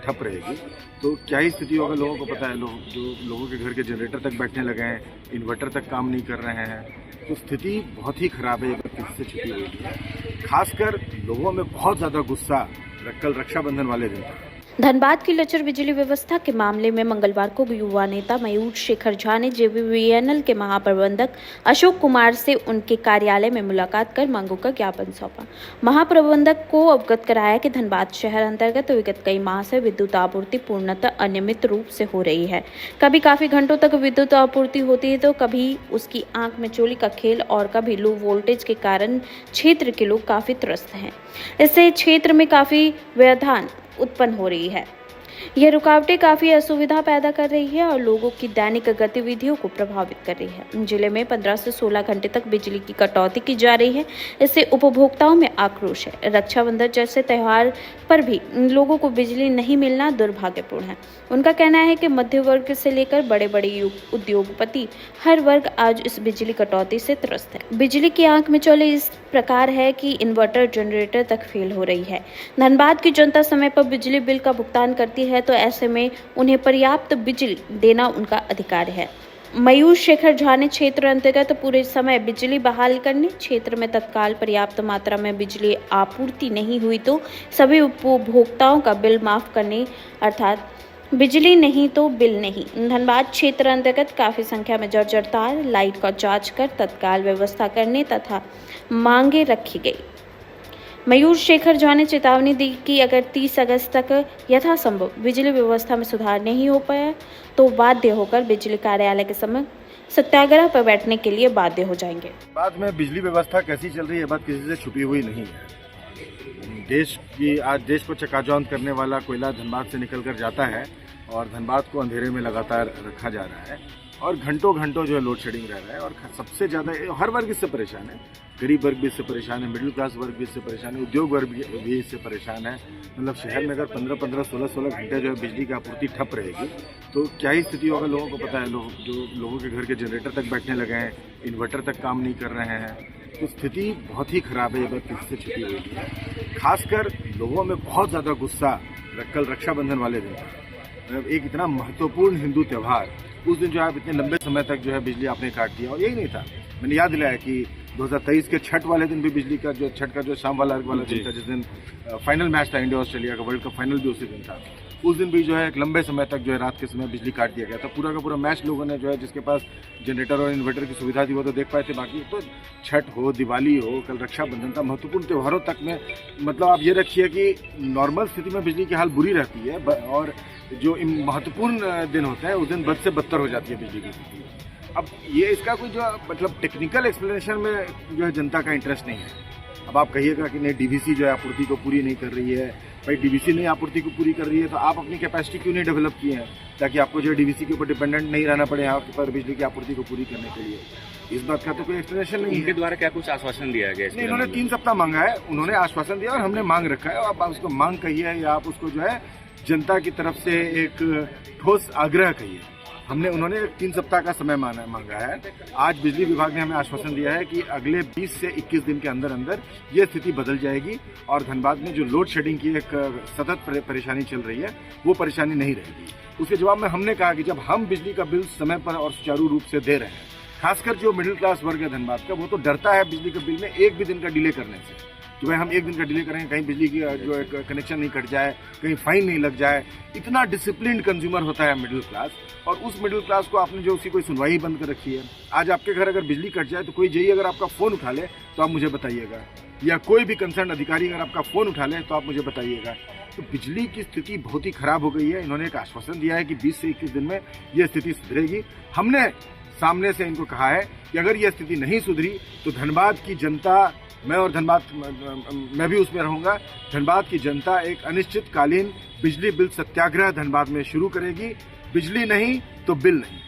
ठप रहेगी तो क्या ही स्थिति होगा लोगों को पता है। लोगों के घर के जनरेटर तक बैठने लगे हैं, इन्वर्टर तक काम नहीं कर रहे हैं, तो स्थिति बहुत ही खराब है। किसी से छिपी हुई है, खासकर लोगों में बहुत ज़्यादा गुस्सा कल रक्षाबंधन वाले दिन था। धनबाद की लचर बिजली व्यवस्था के मामले में मंगलवार को युवा नेता मयूर शेखर झा ने JVVNL के महाप्रबंधक अशोक कुमार से उनके कार्यालय में मुलाकात कर मांगों का ज्ञापन सौंपा। महाप्रबंधक को अवगत कराया कि धनबाद शहर अंतर्गत विगत कई माह से विद्युत आपूर्ति पूर्णतः अनियमित रूप से हो रही है। कभी काफी घंटों तक विद्युत आपूर्ति होती है तो कभी उसकी आंख में चोली का खेल और कभी लो वोल्टेज के कारण क्षेत्र के लोग काफी त्रस्त हैं। इससे क्षेत्र में काफी व्यवधान उत्पन्न हो रही है। यह रुकावटें काफी असुविधा पैदा कर रही है और लोगों की दैनिक गतिविधियों को प्रभावित कर रही है। जिले में 15 से 16 घंटे तक बिजली की कटौती की जा रही है। इससे उपभोक्ताओं में आक्रोश है। रक्षाबंधन जैसे त्योहार पर भी लोगों को बिजली नहीं मिलना दुर्भाग्यपूर्ण है। उनका कहना है कि मध्य वर्ग से लेकर बड़े बड़े उद्योगपति हर वर्ग आज इस बिजली कटौती से त्रस्त है। बिजली की आंख में चोले इस प्रकार है कि इन्वर्टर जनरेटर तक फेल हो रही है। धनबाद की जनता समय पर बिजली बिल का भुगतान करती है तो ऐसे में उन्हें पर्याप्त बिजली देना उनका अधिकार है। मयूर शेखर झा ने क्षेत्र अंतर्गत पूरे समय बिजली बहाल करने, क्षेत्र में तत्काल पर्याप्त मात्रा में बिजली आपूर्ति नहीं हुई तो सभी उपभोक्ताओं का बिल माफ करने, अर्थात बिजली नहीं तो बिल नहीं। धनबाद क्षेत्र अंतर्गत काफी संख्या में जर्जर तार, लाइट का जांच कर तत्काल व्यवस्था करने तथा मांगे रखी गई। मयूर शेखर झा ने चेतावनी दी कि अगर 30 अगस्त तक यथासंभव बिजली व्यवस्था में सुधार नहीं हो पाया तो बाध्य होकर बिजली कार्यालय के समक्ष सत्याग्रह पर बैठने के लिए बाध्य हो जाएंगे। बाद में बिजली व्यवस्था कैसी चल रही है बात किसी से छुपी हुई नहीं है। आज देश को चकाचौंध करने वाला कोयला धनबाद से निकलकर जाता है और धनबाद को अंधेरे में लगातार रखा जा रहा है और घंटों जो है लोड शेडिंग रह रहा है। और सबसे ज़्यादा हर वर्ग इससे परेशान है, गरीब वर्ग भी इससे परेशान है, मिडिल क्लास वर्ग भी इससे परेशान है, उद्योग वर्ग भी इससे परेशान है। मतलब शहर में अगर 15-15, 16-16 घंटे जो है बिजली की आपूर्ति ठप रहेगी तो क्या ही स्थिति होगा लोगों को पता है। लोगों के घर के जनरेटर तक बैठने लगे हैं, इन्वर्टर तक काम नहीं कर रहे हैं, तो स्थिति बहुत ही खराब है। ये बात किसी से छिपी हुई है, खासकर लोगों में बहुत ज़्यादा गुस्सा कल रक्षाबंधन वाले दिन था। एक इतना महत्वपूर्ण हिंदू त्यौहार, उस दिन जो है इतने लंबे समय तक जो है बिजली आपने काट दिया। और यही नहीं था, मैंने याद दिलाया कि 2023 के छठ वाले दिन भी बिजली का छठ का शाम वाला दिन था, जिस दिन फाइनल मैच था इंडिया ऑस्ट्रेलिया का, वर्ल्ड कप फाइनल भी उसी दिन था। उस दिन भी जो है एक लंबे समय तक जो है रात के समय बिजली काट दिया गया था। पूरा का पूरा मैच लोगों ने जो है जिसके पास जनरेटर और इन्वर्टर की सुविधा थी वो तो देख पाए थे, बाकी तो छठ हो, दिवाली हो, कल रक्षाबंधन था, महत्वपूर्ण त्योहारों तक में मतलब आप ये रखिए कि नॉर्मल स्थिति में बिजली की हाल बुरी रहती है और जो महत्वपूर्ण दिन होते हैं उस दिन बद से बदतर हो जाती है बिजली की स्थिति। अब ये इसका कोई जो मतलब टेक्निकल एक्सप्लेनेशन में जो है जनता का इंटरेस्ट नहीं है। अब आप कहिएगा कि नहीं डीवीसी जो है आपूर्ति को पूरी नहीं कर रही है, भाई डीवीसी नहीं आपूर्ति को पूरी कर रही है तो आप अपनी कैपेसिटी क्यों नहीं डेवलप किए हैं ताकि आपको जो है डीवीसी के ऊपर डिपेंडेंट नहीं रहना पड़े यहाँ पर बिजली की आपूर्ति को पूरी करने के लिए। इस बात का तो कोई एक्सप्लेनेशन नहीं है। उनके द्वारा क्या कुछ आश्वासन दिया गया? नहीं, उन्होंने 3 सप्ताह मांगा है, उन्होंने आश्वासन दिया और हमने मांग रखा है। आप उसको मांग कहिए या आप उसको जो है जनता की तरफ से एक ठोस आग्रह कहिए। उन्होंने 3 सप्ताह का समय मांगा है। आज बिजली विभाग ने हमें आश्वासन दिया है कि अगले 20 से 21 दिन के अंदर अंदर ये स्थिति बदल जाएगी और धनबाद में जो लोड शेडिंग की एक सतत परेशानी चल रही है वो परेशानी नहीं रहेगी। उसके जवाब में हमने कहा कि जब हम बिजली का बिल समय पर और सुचारू रूप से दे रहे हैं, खासकर जो मिडिल क्लास वर्ग है धनबाद का, वो तो डरता है बिजली के बिल में एक भी दिन का डिले करने से कि भाई हम एक दिन का डिले करेंगे कहीं बिजली की जो है कनेक्शन नहीं कट जाए, कहीं फाइन नहीं लग जाए। इतना डिसिप्लिन्ड कंज्यूमर होता है मिडिल क्लास, और उस मिडिल क्लास को आपने जो उसकी कोई सुनवाई बंद कर रखी है। आज आपके घर अगर बिजली कट जाए तो कोई जाइए अगर आपका फ़ोन उठा ले तो आप मुझे बताइएगा, या कोई भी कंसर्न अधिकारी अगर आपका फ़ोन उठा ले तो आप मुझे बताइएगा। तो बिजली की स्थिति बहुत ही खराब हो गई है। इन्होंने एक आश्वासन दिया है कि 20 से 21 दिन में ये स्थिति सुधरेगी। हमने सामने से इनको कहा है कि अगर ये स्थिति नहीं सुधरी तो धनबाद की जनता, मैं भी उसमें रहूंगा, धनबाद की जनता एक अनिश्चितकालीन बिजली बिल सत्याग्रह धनबाद में शुरू करेगी। बिजली नहीं तो बिल नहीं।